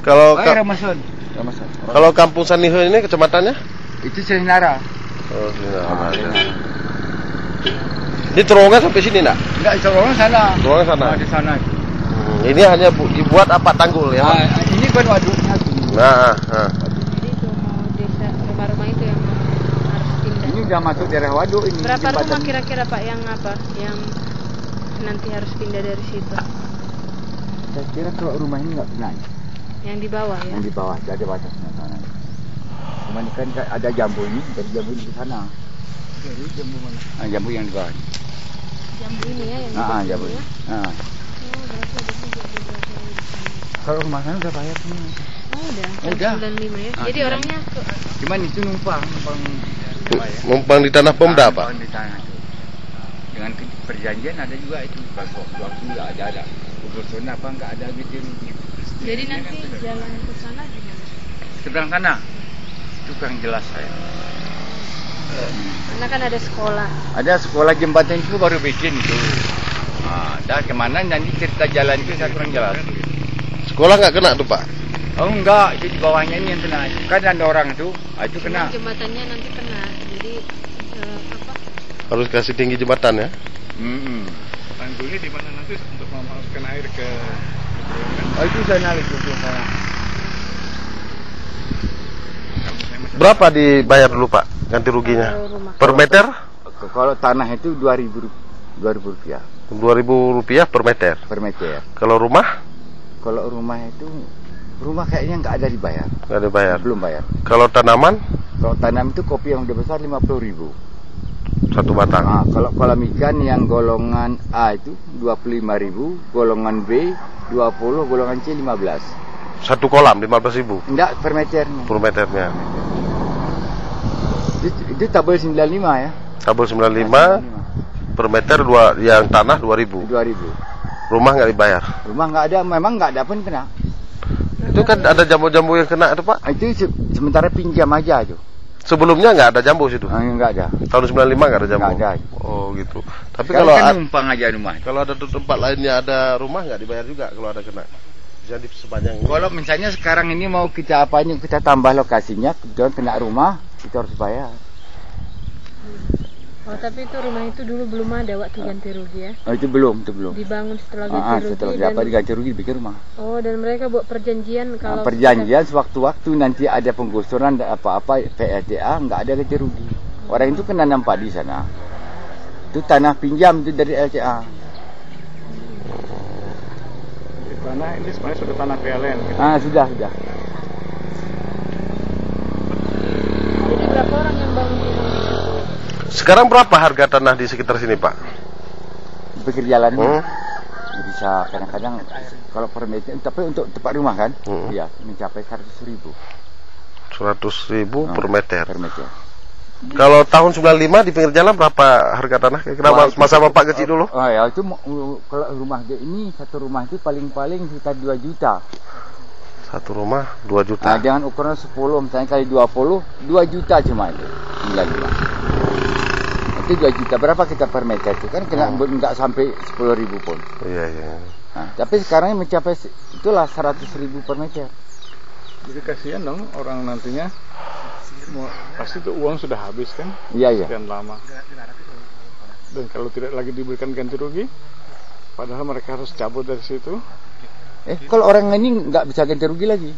Kalau Ramasan. kalau Kampung Saniho ini kecamatannya? Itu Selinara. Oh, Selinara. Ini terowongan sampai sini enggak? Enggak, terowongan sana. Terowongan sana. Di sana. Ini hanya dibuat apa tanggul ya? Ini kan waduknya. Nah. Jadi itu mau desa rumah-rumah itu yang harus pindah. Ini udah masuk daerah waduk ini. Berapa rumah kira-kira Pak yang nanti harus pindah dari situ? Saya kira kalau rumah ini nggak kena. Yang di bawah ya? Yang di bawah, ada batasnya sana. Cuma ini kan ada jambu ini, dari jambu ini ke sana. Dari jambu mana? Jambu yang di bawah. Jambu ini ya yang di bawah. Jambu. Ya? Oh, berarti ada juga beberapa yang di sana. Kalau rumah sana udah bayar semua. Oh udah, Udah. 95 ya? Jadi orangnya Cuman itu numpang Numpang di tanah Pemda, Pak? Di tanah itu. Dengan perjanjian ada juga itu. Waktu nggak ada. Kebetulan apa nggak ada gitu. jadi nanti jalan ke sana gimana? Seberang sana? Itu kurang jelas saya. Karena kan ada sekolah. Ada sekolah jembatan itu baru bikin itu. Dah kemana nanti cerita jalan itu saya kurang jelas. Sekolah nggak kena tuh, Pak? Oh enggak, itu di bawahnya ini yang kena. Kan ada orang itu kena. Jembatannya nanti kena. Jadi apa? Harus kasih tinggi jembatan ya? Tanggulnya di mana nanti untuk memasukkan air ke Oh itu sana itu sana. Berapa dibayar dulu, Pak? Ganti ruginya? Per meter? Kalau tanah itu 2.000 rupiah. 2.000 rupiah per meter? Per meter. Kalau rumah? Kalau rumah itu kayaknya nggak ada dibayar. Nggak dibayar? Belum bayar. Kalau tanaman? Kalau tanam itu kopi yang udah besar 50.000. Satu batang? Kalau kolam ikan yang golongan A itu 25.000, golongan B 20, golongan C 15. Satu kolam 15.000? Enggak, per meternya. Per meternya. Itu tabel 95 ya. Tabel 95 per meter yang tanah 2.000. 2.000. Rumah nggak dibayar? Rumah nggak ada, memang nggak ada pun kena. Itu kan ada jambu-jambu yang kena itu, Pak? Itu sementara pinjam aja itu. Sebelumnya nggak ada jambu situ? Nggak ada. Tahun 95 nggak ada jambu? Nggak ada. Oh gitu. Tapi Sekarang kalau kan numpang aja rumah. Kalau ada tempat lainnya ada rumah nggak dibayar juga kalau ada kena? Jadi sepanjang ini. Kalau misalnya sekarang ini mau kita kita tambah lokasinya, kemudian kena rumah, kita harus bayar. Oh tapi itu rumah itu dulu belum ada waktu ganti rugi ya? Oh itu belum. Dibangun setelah ganti rugi. Setelah dapat diganti rugi bikin rumah. Oh dan mereka buat perjanjian kalau perjanjian sewaktu-waktu nanti ada penggusuran apa-apa PLTA nggak ada ganti rugi. Orang itu kena nampak di sana. Itu tanah pinjam itu dari LTA. tanah ini sebenarnya sudah tanah PLN. Gitu. Sudah. Jadi berapa orang yang bangun rumah? Sekarang berapa harga tanah di sekitar sini, Pak? Pikir jalannya bisa kadang-kadang kalau per meter, tapi untuk tempat rumah kan, ya mencapai 100.000. 100.000 per meter. Per meter. Kalau tahun 95 di pinggir jalan berapa harga tanah? Kira-kira masa Bapak kecil dulu? Oh ya itu kalau rumah ini satu rumah itu paling sekitar 2 juta. Satu rumah 2 juta. Jangan ukuran 10 misalnya kali 20, 2 juta cuma itu. 95. Itu 2 juta berapa kita per meter itu kan kena enggak sampai 10.000 pun. Iya. Tapi sekarang mencapai itulah 100.000 per meter. Jadi kasihan dong orang nantinya. Pasti itu uang sudah habis kan? Iya. Sekian lama. Dan kalau tidak lagi diberikan ganti rugi, padahal mereka harus cabut dari situ. Kalau orang ini nggak bisa ganti rugi lagi.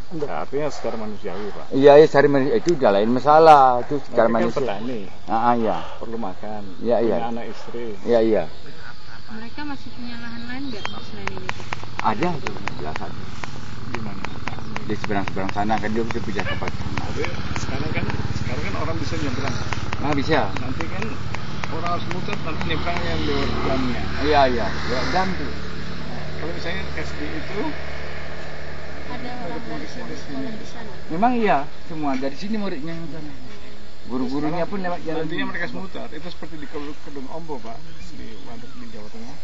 Enggak, artinya secara manusiawi, Pak. Iya, secara manusiawi itu udah lain masalah. Itu secara manusiawi. Petani. Iya. Perlu makan. Iya. Punya anak istri. Iya. Mereka masih punya lahan lain nggak selain ini? Ada itu belasan. Di mana? Di seberang sana kan dia bisa pindah tempat. Sekarang kan orang bisa nyebrang. Bisa. Nanti kan orang harus muter nanti nyebrang yang lewat jamnya. Iya. Lewat jam tuh. Kalau misalnya SD itu Ada orang dari sekolah di sana. Memang iya, semua dari sini muridnya yang sana. Guru-gurunya pun lewat jalan. nantinya mereka semutar. Itu seperti di Kedung Ombo, Pak, di Waduk di Jawa Tengah.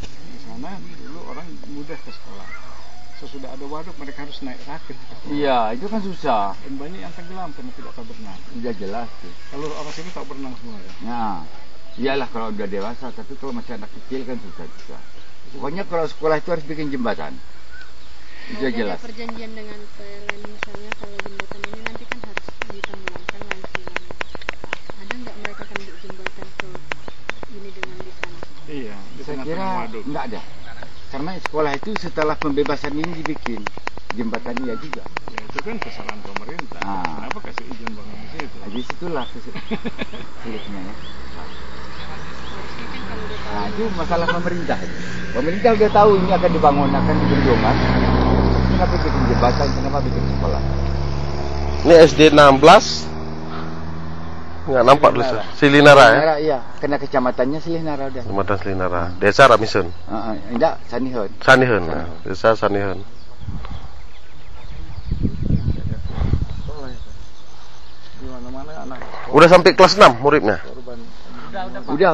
Di sana dulu orang mudah ke sekolah. Sesudah ada waduk mereka harus naik rakit. Iya, itu kan susah. Dan banyak yang tenggelam karena tidak tahu berenang. Sudah jelas tuh. Kalau orang sini tahu berenang semua ya. Iyalah kalau udah dewasa, tapi kalau masih anak kecil kan susah. Pokoknya kalau sekolah itu harus bikin jembatan. Sudah Ada jelas. perjanjian dengan PLN misalnya kalau jembatan ini nanti kan harus ditenggelamkan langsung. Ada nggak mereka kan jembatan ke ini dengan di sana? Iya, di Saya sana kira punya waduk. enggak ada. Karena sekolah itu setelah pembebasan ini dibikin jembatan iya juga. Ya, itu kan kesalahan pemerintah. Ah. Kenapa kasih izin bangun di situ? Jadi situlah sulitnya ya. Harusnya kan kalau udah tahu Nah itu masalah pemerintah. Pemerintah udah tahu ini akan dibangun, akan dibendungan. Kenapa bikin jembatan? Kenapa bikin sekolah? Ini SD 16. Nggak nampak tulisan. Silinara ya. Selinara, iya. Kena kecamatannya Selinara udah. Kecamatan Silinara. Desa Ramisun. Enggak, Sanihun. Sanihun. Nah, Desa Sanihun. Sekolah itu. Di mana-mana anak Udah sampai kelas 6 muridnya. korban. Udah.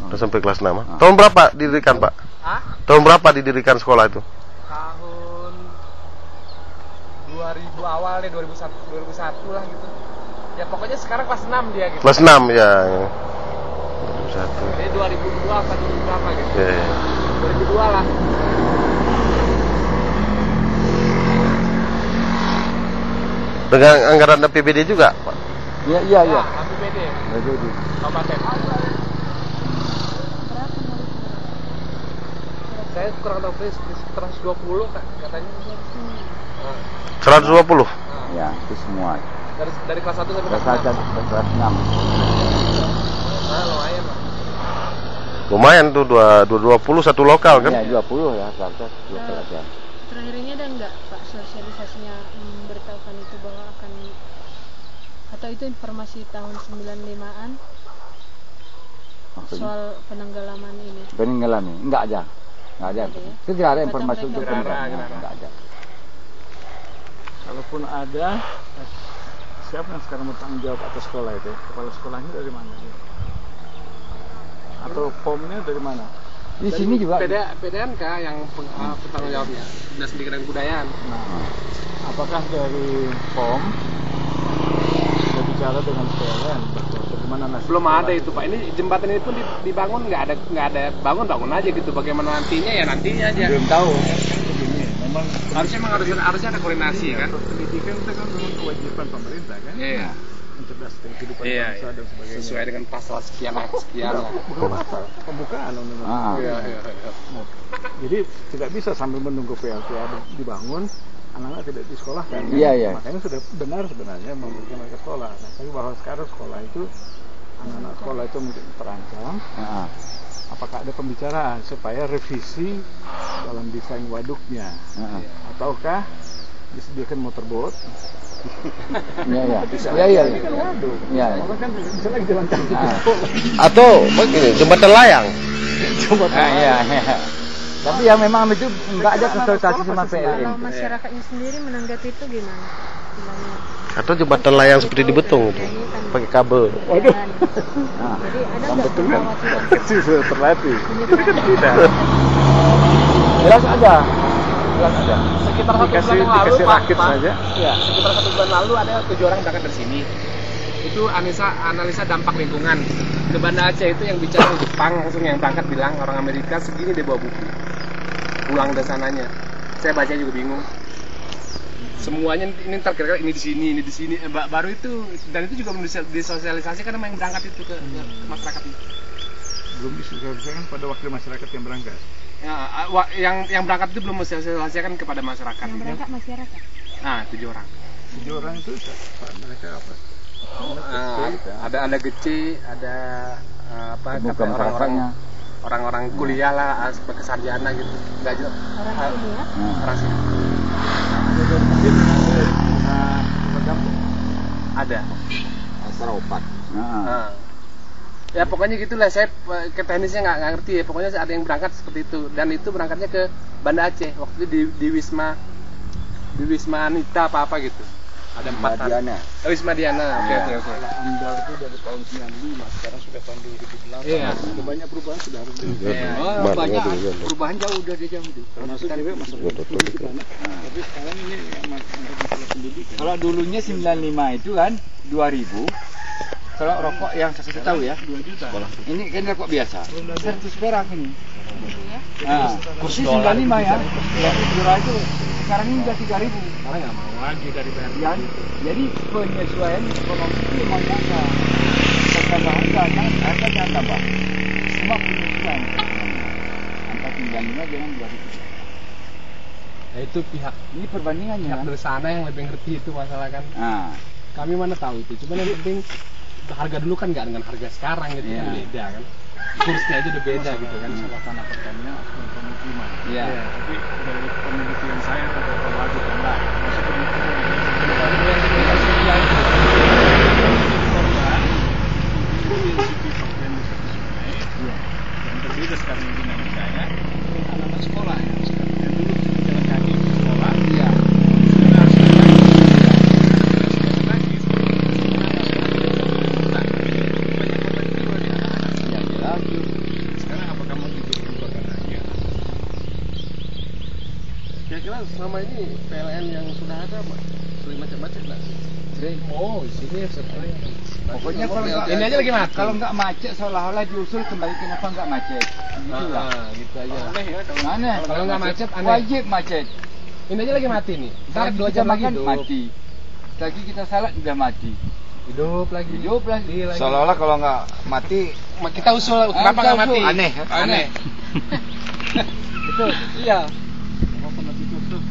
Udah sampai kelas 6. Tahun berapa didirikan, Pak? Tahun berapa didirikan sekolah itu? Tahun 2000 awal deh, 2001 lah gitu. Ya pokoknya sekarang kelas 6 dia gitu. Kelas 6 ya. 1. Jadi 2002 apa 2000 berapa gitu. Oke. 2002 lah. Dengan anggaran APBD juga, Pak? Iya. Ya, APBD. Jadi. Kabupaten. Saya kurang tahu sekitar 120 katanya. 120. Ya, itu semua. Dari kelas 1 sampai Kelas kelas 6. 1 kelas 6. Nah, lumayan lah. Lumayan tuh 220 satu lokal kan? Iya, 20 ya, rata lokal aja. terakhir ini ada nggak Pak sosialisasinya memberitahukan itu bahwa akan, atau itu informasi tahun 95-an Maksudnya? soal penenggelaman ini? Peninggalan ini enggak ada. Enggak ada. Nggak ada ya? Itu tidak ada Kata informasi mereka untuk nggak ada. peninggalan. Enggak ada. Kalaupun ada, siapa yang sekarang bertanggung jawab atas sekolah itu? Kepala sekolahnya dari mana? Atau POM-nya dari mana? Di sini juga. PDNK yang bertanggung jawabnya, Dinas Pendidikan dan Kebudayaan. Nah, apakah dari POM sudah bicara dengan PLN? Bagaimana nasib Belum sekolah ada itu Pak. Ini jembatan ini pun dibangun nggak ada bangun aja gitu. Bagaimana nantinya ya nantinya aja. Belum tahu. Begini, memang Harusnya ada koordinasi kan. pendidikan itu kan memang kewajiban pemerintah kan? Iya. Mencerdaskan kehidupan Iya. bangsa dan sebagainya. Sesuai dengan pasal sekian lah. Bukan pasal, pembukaan undang-undang. Iya. Jadi tidak bisa sambil menunggu PLTA dibangun, anak-anak tidak disekolahkan. kan? Iya. Makanya sudah benar sebenarnya memberikan mereka sekolah. Nah, tapi bahwa sekarang sekolah itu anak-anak sekolah itu mungkin terancam. Heeh. Apakah ada pembicaraan supaya revisi dalam desain waduknya, Heeh. ataukah disediakan motorboat? Iya. Ini kan waduk. Iya. Orang kan bisa lagi jalan kaki. Atau begini, jembatan layang. Iya. Tapi yang memang itu enggak ada konsultasi sama PLN. Kalau masyarakatnya sendiri menanggapi itu gimana? Bilangnya, Atau jembatan layang seperti di Betung itu, pakai kabel. Waduh. Nah, jadi ada Bang nggak Betul kan kekhawatiran kecil sudah terlatih. ini Ini kan tidak. jelas ada. Jelas ada. Sekitar satu Dikasih- bulan yang lalu dikasih Pak, rakit Pak. saja. Iya, sekitar 1 bulan lalu ada 7 orang berangkat dari sini. Itu analisa dampak lingkungan. Ke Banda Aceh itu yang bicara orang Jepang langsung yang berangkat bilang orang Amerika segini dia bawa buku. Pulang dari sananya. Saya baca juga bingung. Semuanya ini ntar kira-kira ini di sini. Baru itu dan itu juga belum disosialisasi karena yang berangkat itu ke masyarakat itu. Belum disosialisasikan pada wakil masyarakat yang berangkat. Ya, yang berangkat itu belum disosialisasikan kepada masyarakat. yang berangkat masyarakat? Nah, 7 orang. 7 orang itu mereka apa? Ada gece, ada apa Bukan kata orang-orang kuliah lah sebagai sarjana gitu. Enggak jelas. Orang ini ya? Orang sini. Ada. Seropat. Nah. Ya pokoknya gitulah, saya ke teknisnya nggak ngerti ya. Pokoknya ada yang berangkat seperti itu dan itu berangkatnya ke Banda Aceh. Waktu itu di Wisma Anita apa gitu. Ada 4 Diana. Wisma Diana. Oke. Amdal itu dari tahun 95, sekarang sudah tahun 2008. Iya. Sudah banyak perubahan sudah harus Banyak perubahan jauh udah jauh. termasuk juga masalah pendidikan. Tapi sekarang ini masalah pendidikan. Kalau dulunya 95 itu kan 2000. Kalau rokok yang saya tahu ya. 2 juta. Ini kan rokok biasa. 100 perak ini. Gitu ya? Nah, kursi 95 ya. Yang murah itu sekarang ini udah 3.000. Karena nggak mau lagi dari BRI. Ya, jadi penyesuaian ekonomi itu memang nyata. Tambah harga jangan tambah. Semua penyesuaian. Angka 95 jangan 2.000. Nah, itu pihak Ini perbandingannya pihak kan. dari sana yang lebih ngerti itu masalah kan. Nah, Kami mana tahu itu. Cuman yang penting harga dulu kan nggak dengan harga sekarang gitu Iya. kan beda kan. Kursnya aja udah beda gitu kan. Masalah tanah pertanian atau pemukiman. iya. Tapi dari penelitian saya atau wajib anda masih pemukiman yang berbeda sekarang dinamikanya anak-anak sekolah ya sekarang yang dulu jalan kaki ke sekolah Iya. Yang jelas tuh. Sekarang apakah mau dibuatkan lagi? Kira-kira selama ini PLN yang sudah ada sering macet-macet nggak? Sering. Oh, di sini sesuai. Pokoknya kalau ini aja lagi mati. Kalau nggak macet seolah-olah diusul kembali kenapa nggak macet? Gitulah. Gitu aja. aneh ya kalau Mana? Kalau nggak macet aneh. Wajib macet. Ini aja lagi mati nih. Ntar Lagi 2 kita jam lagi makan hidup. mati. Lagi kita salat udah mati. Hidup lagi. Hidup lagi. Seolah-olah kalau nggak mati Kita usul kenapa nggak mati? aneh. Aneh. Betul. Iya. kalau pernah ditutup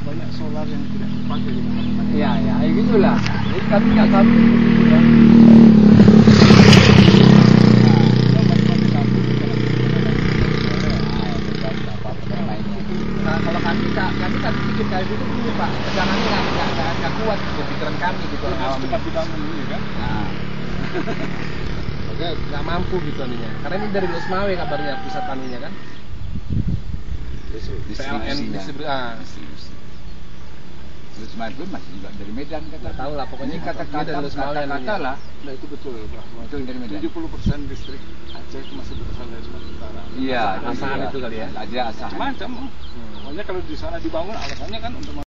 banyak solar yang tidak terpakai di mana-mana. Iya, ya, kayak gitulah. Jadi kami nggak tahu gitu ya. Nah, kalau kami kan bikin kayak gitu dulu Pak. Jangannya nggak kuat gitu pikiran kami gitu orang awam. Cepat dibangun ini kan. Nah, Oke, nggak mampu gitu aninya. Karena ini dari Losmawe kabarnya pusat anunya kan. PLN distribusi. terus Madun masih juga dari Medan kata. Nggak tahu lah pokoknya Ini kata-kata dari Losmawe kata-kata lah. Nah itu betul bahwa Betul dari Medan. 70% distrik Aceh itu masih berasal dari Sumatera Utara. Iya, Asahan itu kali ya. Ada asahan. Macam-macam. Pokoknya kalau di sana dibangun alasannya kan untuk